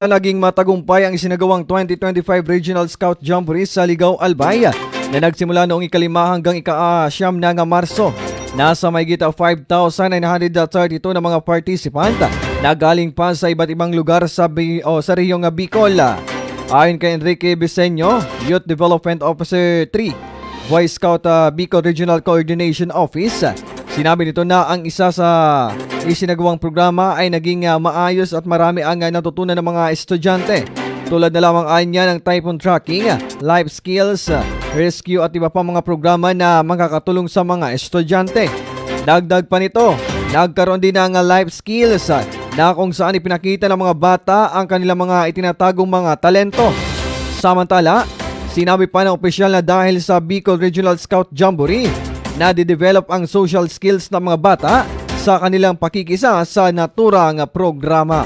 Naging matagumpay ang isinagawang 2025 Regional Scout Jamboree sa Ligao, Albay na nagsimula noong ika-5 hanggang ika-9 ng Marso. Nasa mahigit 5,932 na mga participant na galing pa sa iba't ibang lugar sa rehiyong Bicol. Ayon kay Enrique Biseño, Youth Development Officer 3, Boy Scout Bicol Regional Coordination Office, sinabi nito na ang isa sa isinagawang programa ay naging maayos at marami ang natutunan ng mga estudyante. Tulad na lamang ayon niya ng typhoon tracking, life skills, rescue at iba pa mga programa na makakatulong sa mga estudyante. Dagdag pa nito, nagkaroon din ng life skills na kung saan ipinakita ng mga bata ang kanilang mga itinatagong mga talento. Samantala, sinabi pa ng opisyal na dahil sa Bicol Regional Scout Jamboree, nade-develop ang social skills ng mga bata sa kanilang pakikisa sa naturang programa.